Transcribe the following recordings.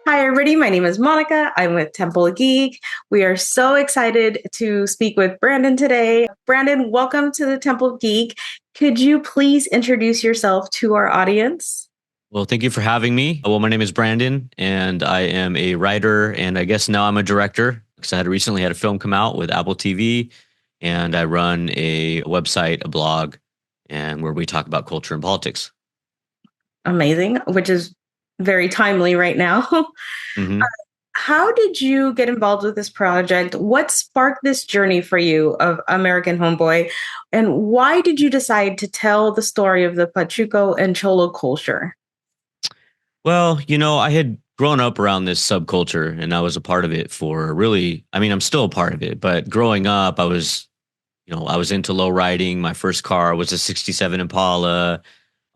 Hi, everybody. My name is Monica. I'm with Temple Geek. We are so excited to speak with Brandon today. Brandon, welcome to the Temple Geek. Could you please introduce yourself to our audience? Well, thank you for having me. Well, my name is Brandon, and I am a writer, and I guess now I'm a director because I had recently had a film come out with Apple TV, and I run a website, a blog, and where we talk about culture and politics. Amazing, which is very timely right now. hmm How did you get involved with this project? What sparked this journey for you of American Homeboy? And why did you decide to tell the story of the pachuco and cholo culture? Well, I had grown up around this subculture, and I was a part of it for really. I mean, I'm still a part of it, but growing up, I was into low riding. My first car was a '67 Impala.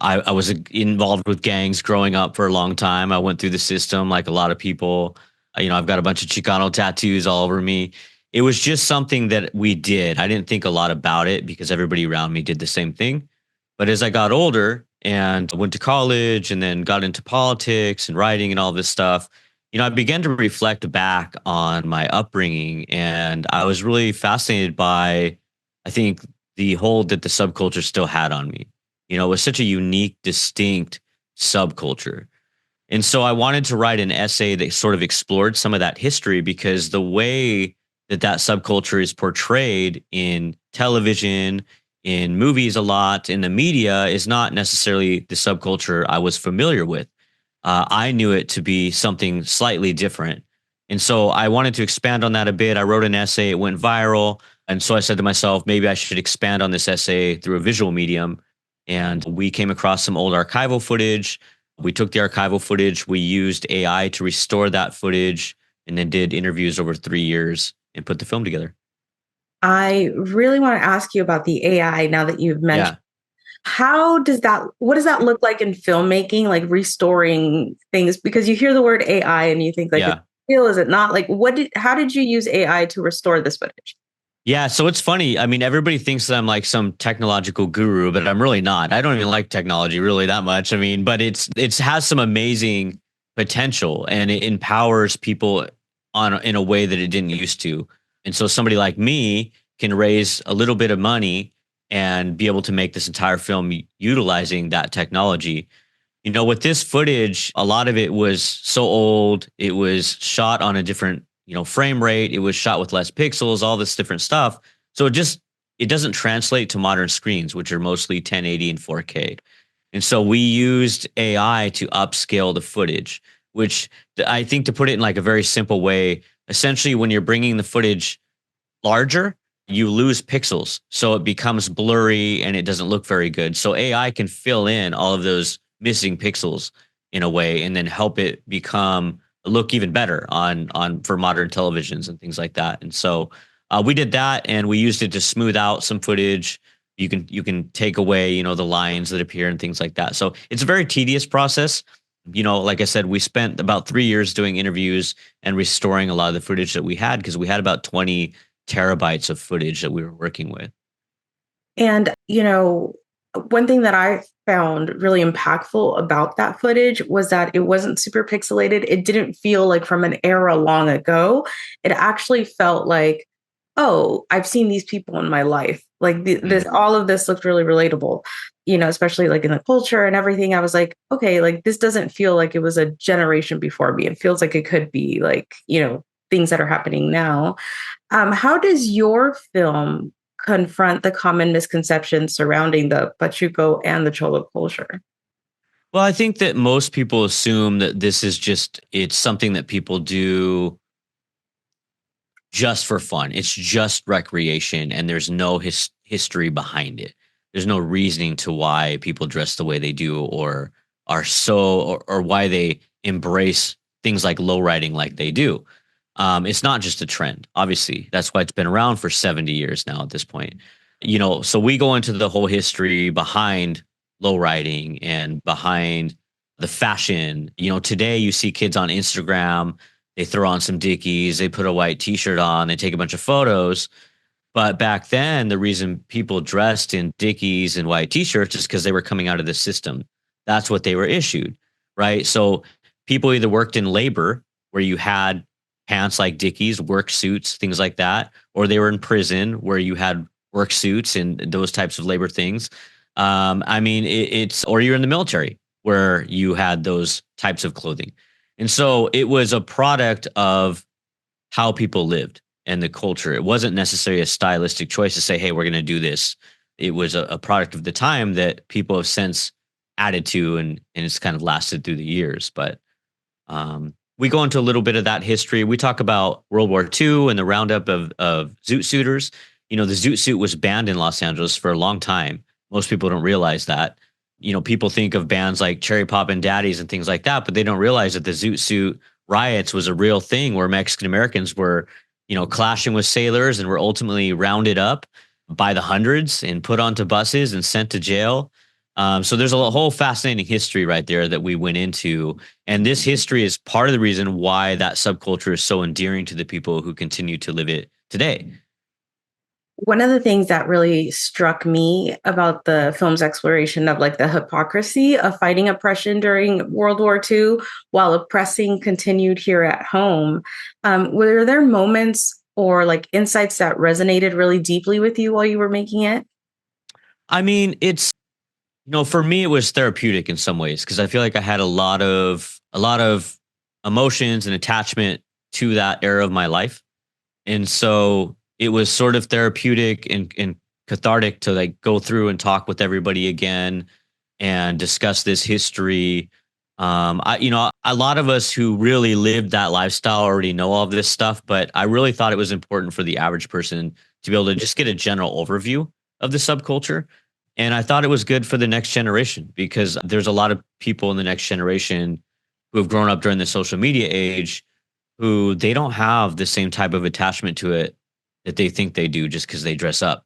I was involved with gangs growing up for a long time. I went through the system like a lot of people. I've got a bunch of Chicano tattoos all over me. It was just something that we did. I didn't think a lot about it because everybody around me did the same thing. But as I got older and went to college and then got into politics and writing and all this stuff, I began to reflect back on my upbringing. And I was really fascinated by, I think, the hold that the subculture still had on me. It was such a unique, distinct subculture. And so I wanted to write an essay that sort of explored some of that history because the way that subculture is portrayed in television, in movies a lot, in the media is not necessarily the subculture I was familiar with. I knew it to be something slightly different. And so I wanted to expand on that a bit. I wrote an essay, it went viral. And so I said to myself, maybe I should expand on this essay through a visual medium. And we came across some old archival footage. We took the archival footage, we used AI to restore that footage, and then did interviews over 3 years and put the film together. I really want to ask you about the AI now that you've mentioned. Yeah. What does that look like in filmmaking, like restoring things? Because you hear the word AI and you think like, is Yeah. it real? Is it not? Like, how did you use AI to restore this footage? Yeah. So it's funny. I mean, everybody thinks that I'm like some technological guru, but I'm really not. I don't even like technology really that much. I mean, but it's has some amazing potential and it empowers people in a way that it didn't used to. And so somebody like me can raise a little bit of money and be able to make this entire film utilizing that technology. With this footage, a lot of it was so old. It was shot on a different, frame rate. It was shot with less pixels, all this different stuff. So it doesn't translate to modern screens, which are mostly 1080 and 4K. And so we used AI to upscale the footage, which I think, to put it in like a very simple way, essentially when you're bringing the footage larger, you lose pixels. So it becomes blurry and it doesn't look very good. So AI can fill in all of those missing pixels in a way and then help it become look even better on for modern televisions and things like that. And so we did that and we used it to smooth out some footage. You can take away, the lines that appear and things like that. So it's a very tedious process. Like I said, we spent about 3 years doing interviews and restoring a lot of the footage that we had because we had about 20 terabytes of footage that we were working with. And, one thing that I found really impactful about that footage was that it wasn't super pixelated. It didn't feel like from an era long ago. It actually felt like, oh, I've seen these people in my life. Like this, all of this looked really relatable, especially like in the culture and everything. I was like, okay, like this doesn't feel like it was a generation before me. It feels like it could be like, things that are happening now. How does your film confront the common misconceptions surrounding the pachuco and the cholo culture? Well, I think that most people assume that it's something that people do just for fun. It's just recreation and there's no history behind it. There's no reasoning to why people dress the way they do or are or why they embrace things like low riding like they do. It's not just a trend. Obviously, that's why it's been around for 70 years now at this point. So we go into the whole history behind low riding and behind the fashion. Today you see kids on Instagram, they throw on some Dickies, they put a white t-shirt on, they take a bunch of photos. But back then, the reason people dressed in Dickies and white t-shirts is because they were coming out of the system. That's what they were issued, right? So people either worked in labor, where you had pants like Dickies, work suits, things like that, or they were in prison where you had work suits and those types of labor things. I mean, it's, or you're in the military where you had those types of clothing. And so it was a product of how people lived and the culture. It wasn't necessarily a stylistic choice to say, hey, we're going to do this. It was a product of the time that people have since added to, and it's kind of lasted through the years. But we go into a little bit of that history. We talk about World War II and the roundup of zoot suiters. You know, the zoot suit was banned in Los Angeles for a long time. Most people don't realize that. You know, people think of bands like Cherry Poppin' Daddies and things like that, but they don't realize that the zoot suit riots was a real thing where Mexican Americans were, you know, clashing with sailors and were ultimately rounded up by the hundreds and put onto buses and sent to jail. So there's a whole fascinating history right there that we went into. And this history is part of the reason why that subculture is so endearing to the people who continue to live it today. One of the things that really struck me about the film's exploration of like the hypocrisy of fighting oppression during World War II while oppressing continued here at home, were there moments or like insights that resonated really deeply with you while you were making it? I mean, it's, you know, for me, it was therapeutic in some ways because I feel like I had a lot of emotions and attachment to that era of my life. And so it was sort of therapeutic and cathartic to like go through and talk with everybody again and discuss this history. You know, a lot of us who really lived that lifestyle already know all of this stuff, but I really thought it was important for the average person to be able to just get a general overview of the subculture. And I thought it was good for the next generation because there's a lot of people in the next generation who have grown up during the social media age who they don't have the same type of attachment to it that they think they do just because they dress up.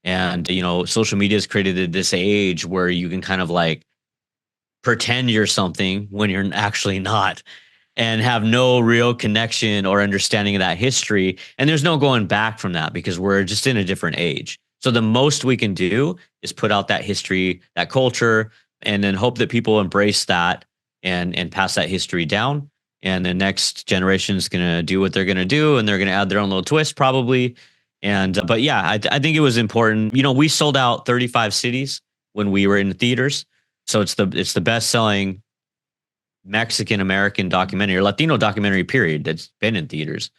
And, you know, social media has created this age where you can kind of like pretend you're something when you're actually not and have no real connection or understanding of that history. And there's no going back from that because we're just in a different age. So the most we can do is put out that history, that culture, and then hope that people embrace that and pass that history down. And the next generation is going to do what they're going to do, and they're going to add their own little twist probably. And but yeah, I think it was important. You know, we sold out 35 cities when we were in the theaters, so it's the best selling Mexican American documentary or Latino documentary period that's been in theaters.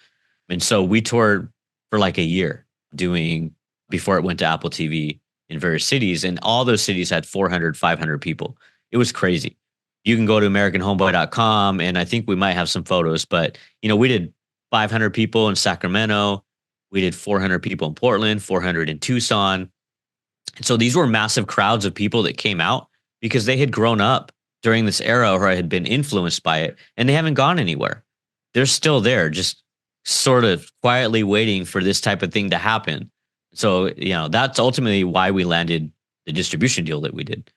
And so we toured for like a year doing before it went to Apple TV in various cities. And all those cities had 400, 500 people. It was crazy. You can go to AmericanHomeboy.com and I think we might have some photos, but you know, we did 500 people in Sacramento. We did 400 people in Portland, 400 in Tucson. And so these were massive crowds of people that came out because they had grown up during this era or had been influenced by it and they haven't gone anywhere. They're still there, just sort of quietly waiting for this type of thing to happen. So, you know, that's ultimately why we landed the distribution deal that we did.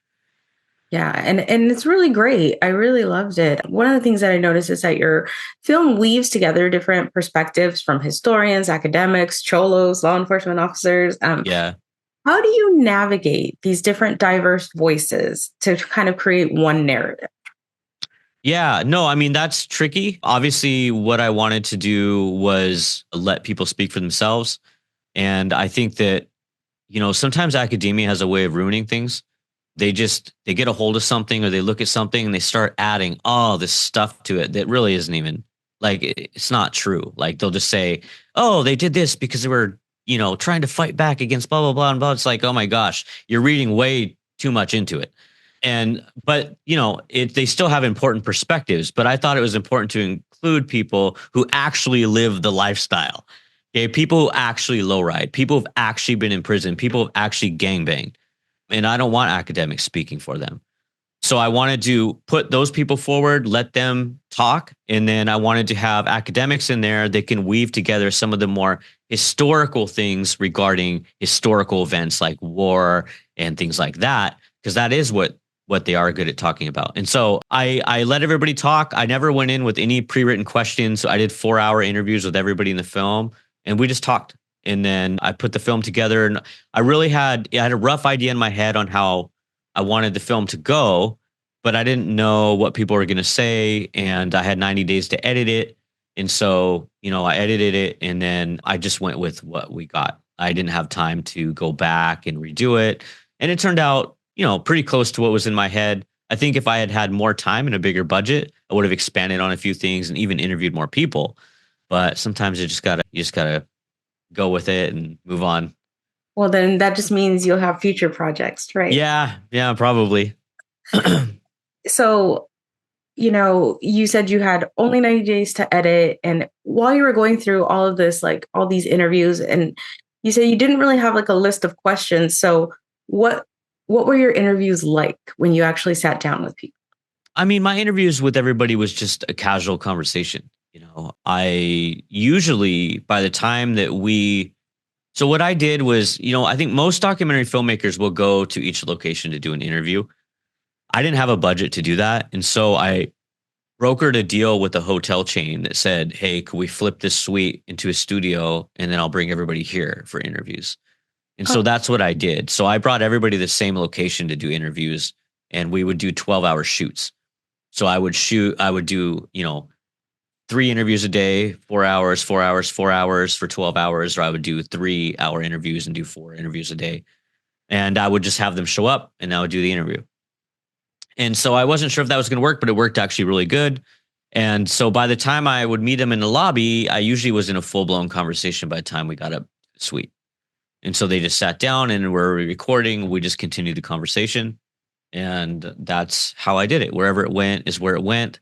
Yeah, and it's really great. I really loved it. One of the things that I noticed is that your film weaves together different perspectives from historians, academics, cholos, law enforcement officers. Yeah. How do you navigate these different diverse voices to kind of create one narrative? Yeah, no, I mean, that's tricky. Obviously, what I wanted to do was let people speak for themselves. And I think that, you know, sometimes academia has a way of ruining things. They get a hold of something or they look at something and they start adding all this stuff to it that really isn't even like it's not true. Like they'll just say, "Oh, they did this because they were, you know, trying to fight back against blah blah blah and blah." It's like, "Oh my gosh, you're reading way too much into it." And but, you know, they still have important perspectives, but I thought it was important to include people who actually live the lifestyle. Okay, people who actually lowride, people who've actually been in prison, people who've actually gangbanged, and I don't want academics speaking for them. So I wanted to put those people forward, let them talk. And then I wanted to have academics in there that can weave together some of the more historical things regarding historical events like war and things like that, because that is what they are good at talking about. And so I let everybody talk. I never went in with any pre-written questions. So I did 4-hour interviews with everybody in the film and we just talked. And then I put the film together and I had a rough idea in my head on how I wanted the film to go, but I didn't know what people were going to say. And I had 90 days to edit it. And so, I edited it and then I just went with what we got. I didn't have time to go back and redo it. And it turned out, pretty close to what was in my head. I think if I had had more time and a bigger budget, I would have expanded on a few things and even interviewed more people. But sometimes you just gotta go with it and move on. Well, then that just means you'll have future projects, right? Yeah, probably. So, you said you had only 90 days to edit. And while you were going through all of this, like all these interviews, and you said you didn't really have like a list of questions. So what what were your interviews like when you actually sat down with people? I mean, my interviews with everybody was just a casual conversation. I usually, by the time that so what I did was, I think most documentary filmmakers will go to each location to do an interview. I didn't have a budget to do that. And so I brokered a deal with a hotel chain that said, hey, could we flip this suite into a studio and then I'll bring everybody here for interviews. And so Oh, that's what I did. So I brought everybody to the same location to do interviews and we would do 12-hour shoots. So I would do, 3 interviews a day, 4 hours, 4 hours, 4 hours for 12 hours, or I would do 3 hour interviews and do 4 interviews a day. And I would just have them show up and I would do the interview. And so I wasn't sure if that was going to work, but it worked actually really good. And so by the time I would meet them in the lobby, I usually was in a full blown conversation by the time we got up to the suite. And so they just sat down and we're recording. We just continued the conversation. And that's how I did it. Wherever it went is where it went.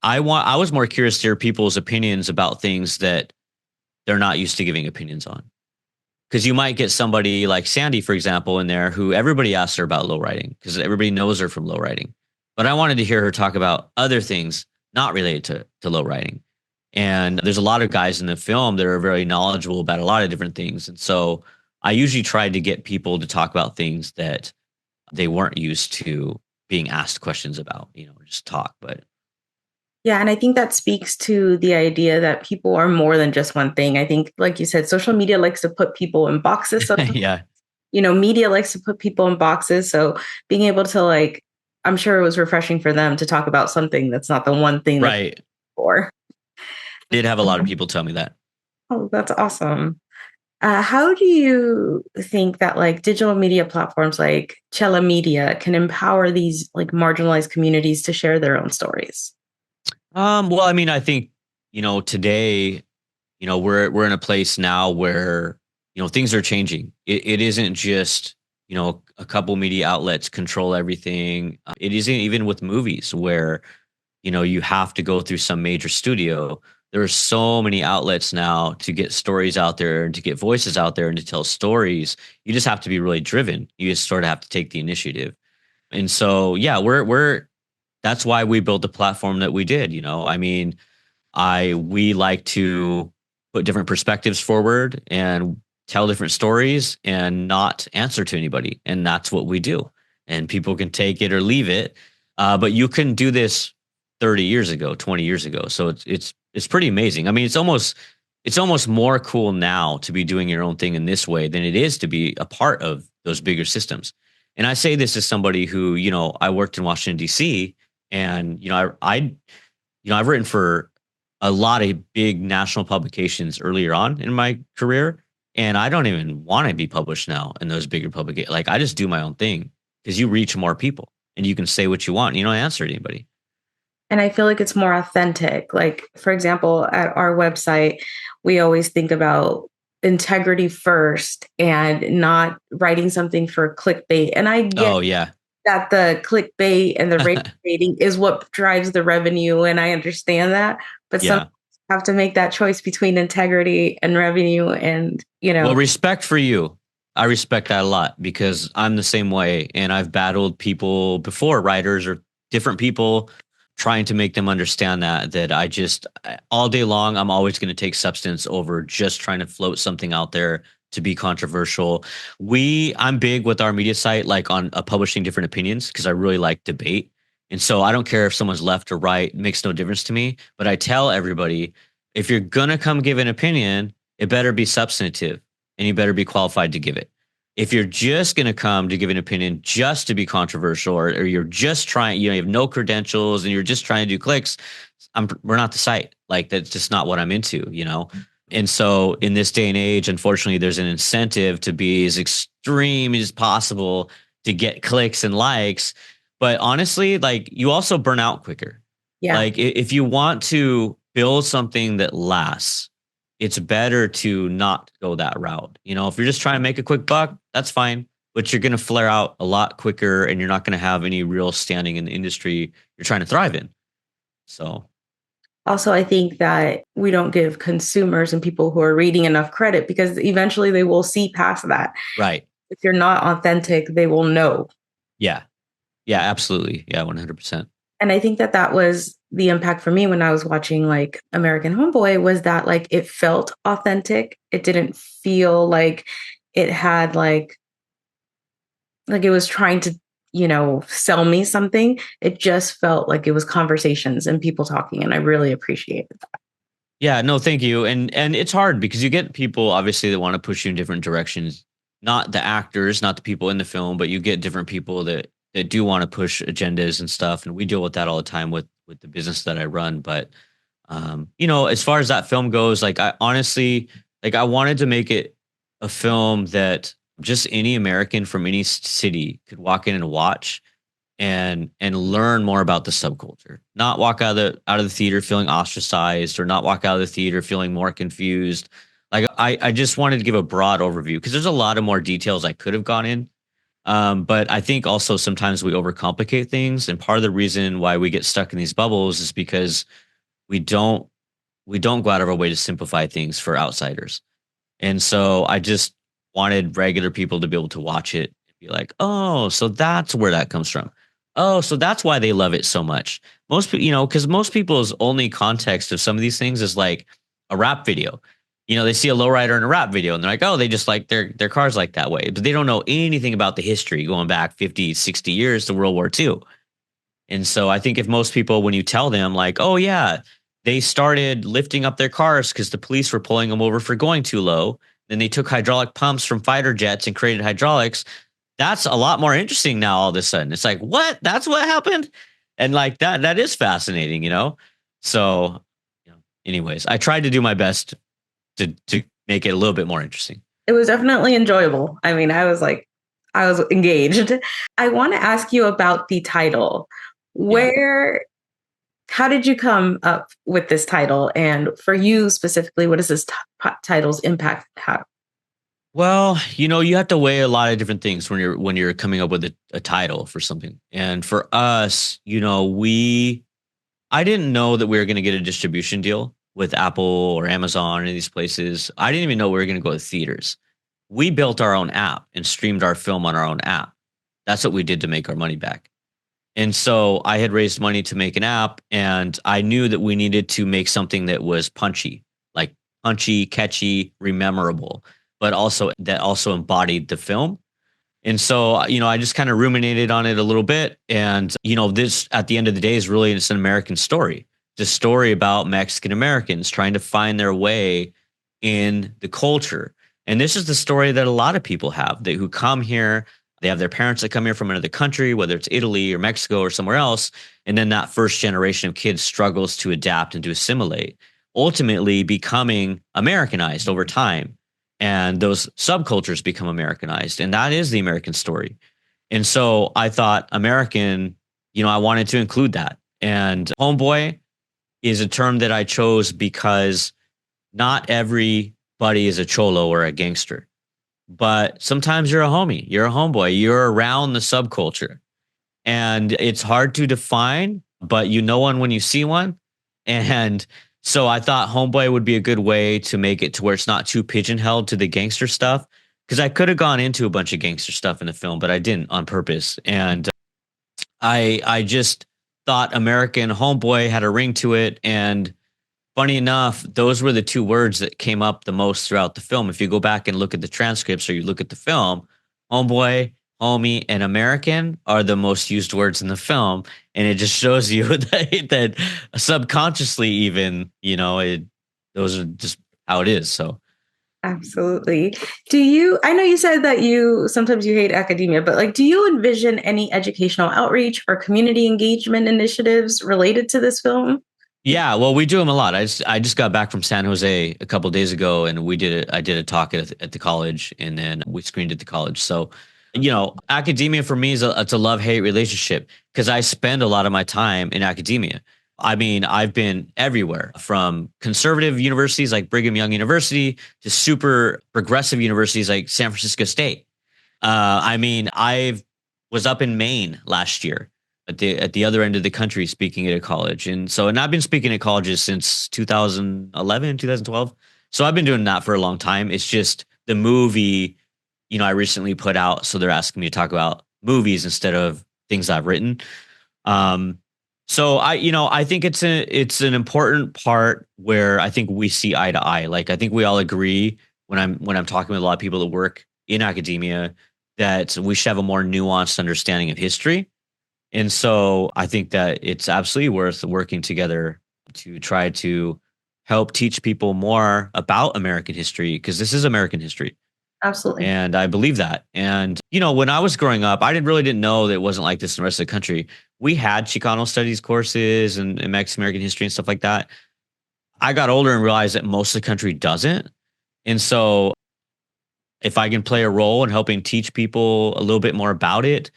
I was more curious to hear people's opinions about things that they're not used to giving opinions on. Because you might get somebody like Sandy, for example, in there who everybody asks her about low riding because everybody knows her from low riding. But I wanted to hear her talk about other things not related to low riding. And there's a lot of guys in the film that are very knowledgeable about a lot of different things. And so I usually tried to get people to talk about things that they weren't used to being asked questions about, just talk. But yeah. And I think that speaks to the idea that people are more than just one thing. I think, like you said, social media likes to put people in boxes. So, yeah, media likes to put people in boxes. So being able to I'm sure it was refreshing for them to talk about something that's not the one thing that right. for. Did have a lot of people tell me that. Oh, that's awesome. How do you think that digital media platforms like Chela Media can empower these marginalized communities to share their own stories? Well, I mean, I think, today, we're in a place now where, things are changing. It isn't just, a couple media outlets control everything. It isn't even with movies where, you have to go through some major studio. There are so many outlets now to get stories out there and to get voices out there and to tell stories. You just have to be really driven. You just sort of have to take the initiative. And so, yeah, we're that's why we built the platform that we did. I mean, we like to put different perspectives forward and tell different stories and not answer to anybody. And that's what we do. And people can take it or leave it. But you couldn't do this 30 years ago, 20 years ago. So it's pretty amazing. I mean, it's almost more cool now to be doing your own thing in this way than it is to be a part of those bigger systems. And I say this as somebody who, I worked in Washington, D.C. And, I've written for a lot of big national publications earlier on in my career. And I don't even want to be published now in those bigger publications. Like I just do my own thing because you reach more people and you can say what you want. And you don't answer to anybody. And I feel like it's more authentic. Like, for example, at our website, we always think about integrity first and not writing something for clickbait. And I get Oh, yeah. that the clickbait and the rate baiting is what drives the revenue. And I understand that. But some Yeah. have to make that choice between integrity and revenue. And, Well, respect for you. I respect that a lot because I'm the same way. And I've battled people before, writers or different people, trying to make them understand that I just all day long, I'm always going to take substance over just trying to float something out there to be controversial. I'm big with our media site, like on publishing different opinions because I really like debate. And so I don't care if someone's left or right, it makes no difference to me. But I tell everybody, if you're going to come give an opinion, it better be substantive and you better be qualified to give it. If you're just going to come to give an opinion just to be controversial, or you're just trying, you have no credentials and you're just trying to do clicks, we're not the site. Like, that's just not what I'm into. And so in this day and age, unfortunately, there's an incentive to be as extreme as possible to get clicks and likes. But honestly, like, you also burn out quicker. Yeah. Like, if you want to build something that lasts, it's better to not go that route. If you're just trying to make a quick buck, that's fine, but you're going to flare out a lot quicker and you're not going to have any real standing in the industry you're trying to thrive in. So, Also, I think that we don't give consumers and people who are reading enough credit, because eventually they will see past that. right. If you're not authentic, they will know. Yeah. Yeah, absolutely. Yeah, 100%. And I think that that was the impact for me when I was watching like American Homeboy, was that like it felt authentic. It didn't feel like it had like it was trying to, sell me something. It just felt like it was conversations and people talking. And I really appreciated that. Yeah, no, thank you. And it's hard because you get people obviously that want to push you in different directions. Not the actors, not the people in the film, but you get different people that do want to push agendas and stuff. And we deal with that all the time with the business that I run. But as far as that film goes, like, I honestly, like, I wanted to make it a film that just any American from any city could walk in and watch and learn more about the subculture. Not walk out of the theater feeling ostracized, or not walk out of the theater feeling more confused. Like, I just wanted to give a broad overview because there's a lot of more details I could have gone in. But I think also sometimes we overcomplicate things, and part of the reason why we get stuck in these bubbles is because we don't we don't go out of our way to simplify things for outsiders. And so I just wanted regular people to be able to watch it and be like, oh, so that's where that comes from. Oh, so that's why they love it so much. Most people, because most people's only context of some of these things is like a rap video. They see a lowrider in a rap video and they're like, oh, they just like their cars like that way. But they don't know anything about the history going back 50, 60 years to World War II. And so I think if most people, when you tell them like, oh yeah, they started lifting up their cars because the police were pulling them over for going too low. Then they took hydraulic pumps from fighter jets and created hydraulics. That's a lot more interesting now. All of a sudden, it's like, what? That's what happened, and like that is fascinating. So, anyways, I tried to do my best to make it a little bit more interesting. It was definitely enjoyable. I mean, I was engaged. I want to ask you about the title. Yeah. How did you come up with this title? And for you specifically, what does this title's impact have? Well, you have to weigh a lot of different things when you're coming up with a title for something. And for us, I didn't know that we were going to get a distribution deal with Apple or Amazon or any of these places. I didn't even know we were going to go to theaters. We built our own app and streamed our film on our own app. That's what we did to make our money back. And so I had raised money to make an app, and I knew that we needed to make something that was punchy, like punchy, catchy, rememberable, but also that also embodied the film. And so, I just kind of ruminated on it a little bit. And, this at the end of the day is really, it's an American story. It's a story about Mexican Americans trying to find their way in the culture. And this is the story that a lot of people have who come here. They have their parents that come here from another country, whether it's Italy or Mexico or somewhere else. And then that first generation of kids struggles to adapt and to assimilate, ultimately becoming Americanized over time. And those subcultures become Americanized. And that is the American story. And so I thought American, I wanted to include that. And homeboy is a term that I chose because not everybody is a cholo or a gangster. But sometimes you're a homie, you're a homeboy, you're around the subculture. And it's hard to define, but you know one when you see one. And so I thought homeboy would be a good way to make it to where it's not too pigeonholed to the gangster stuff. Because I could have gone into a bunch of gangster stuff in the film, but I didn't on purpose. And I just thought American Homeboy had a ring to it. And funny enough, those were the two words that came up the most throughout the film. If you go back and look at the transcripts or you look at the film, homeboy, homie, and American are the most used words in the film. And it just shows you that subconsciously, even, those are just how it is. So, Absolutely. I know you said that sometimes you hate academia, but like, do you envision any educational outreach or community engagement initiatives related to this film? Yeah, well, we do them a lot. I just got back from San Jose a couple days ago, and I did a talk at the college, and then we screened at the college. So, academia for me is it's a love hate relationship because I spend a lot of my time in academia. I mean, I've been everywhere from conservative universities like Brigham Young University to super progressive universities like San Francisco State. I mean, I was up in Maine last year at the other end of the country speaking at a college, and I've been speaking at colleges since 2011, 2012. So I've been doing that for a long time. It's just the movie, I recently put out, so they're asking me to talk about movies instead of things I've written. Um, so I think it's an important part where I think we see eye to eye. Like I think we all agree when I'm talking with a lot of people that work in academia that we should have a more nuanced understanding of history. And so I think that it's absolutely worth working together to try to help teach people more about American history because this is American history. Absolutely. And I believe that. And, when I was growing up, I didn't know that it wasn't like this in the rest of the country. We had Chicano studies courses and Mexican American history and stuff like that. I got older and realized that most of the country doesn't. And so if I can play a role in helping teach people a little bit more about it,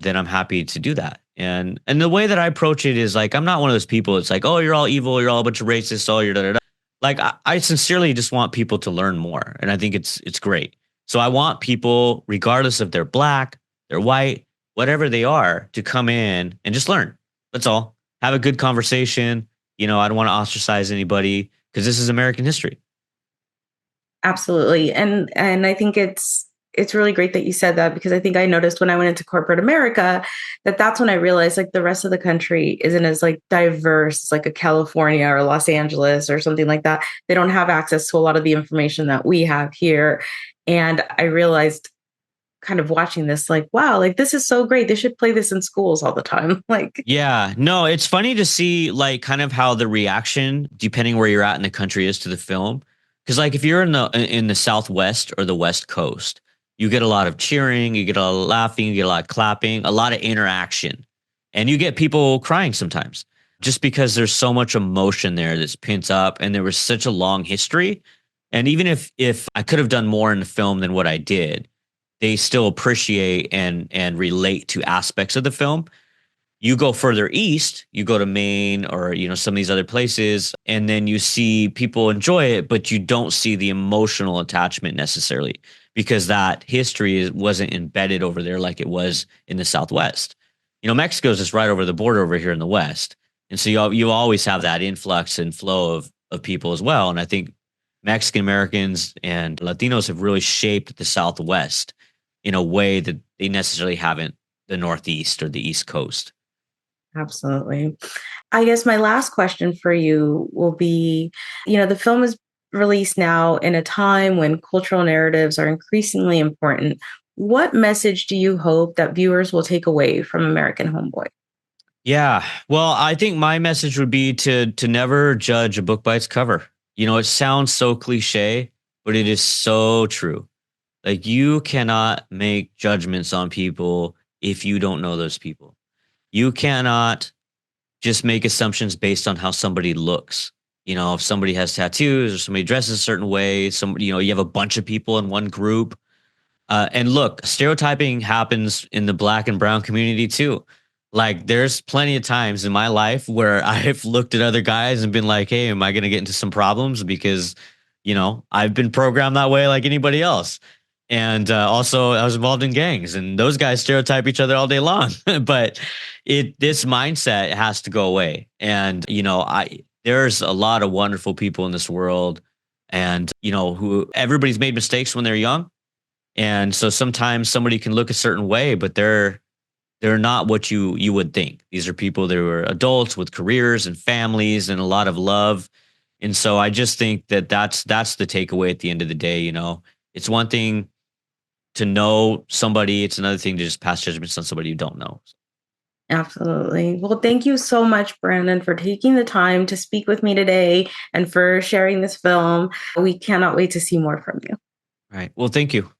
then I'm happy to do that. And the way that I approach it is like I'm not one of those people. It's like, oh, you're all evil, you're all a bunch of racists, all you're da da da. Like I sincerely just want people to learn more, and I think it's great. So I want people, regardless if they're black, they're white, whatever they are, to come in and just learn. That's all. Have a good conversation. I don't want to ostracize anybody because this is American history. Absolutely. And I think it's really great that you said that because I think I noticed when I went into corporate America that that's when I realized like the rest of the country isn't as like diverse as like a California or Los Angeles or something like that. They don't have access to a lot of the information that we have here. And I realized kind of watching this like, wow, like this is so great. They should play this in schools all the time. Like, Yeah, no, it's funny to see like kind of how the reaction, depending where you're at in the country, is to the film. Because like if you're in the Southwest or the West Coast, you get a lot of cheering, you get a lot of laughing, you get a lot of clapping, a lot of interaction, and you get people crying sometimes just because there's so much emotion there that's pent up, and there was such a long history. And even if I could have done more in the film than what I did, they still appreciate and relate to aspects of the film. You go further east, you go to Maine or some of these other places, and then you see people enjoy it, but you don't see the emotional attachment necessarily because that history wasn't embedded over there like it was in the Southwest. Mexico's just right over the border over here in the West, and so you always have that influx and flow of people as well. And I think Mexican Americans and Latinos have really shaped the Southwest in a way that they necessarily haven't the Northeast or the East Coast. absolutely. I guess my last question for you will be, the film is released now in a time when cultural narratives are increasingly important. What message do you hope that viewers will take away from American Homeboy? Yeah. Well, I think my message would be to never judge a book by its cover. It sounds so cliche, but it is so true. Like you cannot make judgments on people if you don't know those people. You cannot just make assumptions based on how somebody looks. If somebody has tattoos or somebody dresses a certain way, you have a bunch of people in one group. And look, stereotyping happens in the black and brown community too. Like there's plenty of times in my life where I've looked at other guys and been like, hey, am I going to get into some problems? Because, I've been programmed that way like anybody else. And also I was involved in gangs and those guys stereotype each other all day long. But this mindset has to go away. And, there's a lot of wonderful people in this world and, who everybody's made mistakes when they're young, and so sometimes somebody can look a certain way, but they're not what you would think. These are people that were adults with careers and families and a lot of love. And so I just think that that's the takeaway at the end of the day. It's one thing to know somebody, it's another thing to just pass judgments on somebody you don't know. Absolutely. Well, thank you so much, Brandon, for taking the time to speak with me today and for sharing this film. We cannot wait to see more from you. All right. Well, thank you.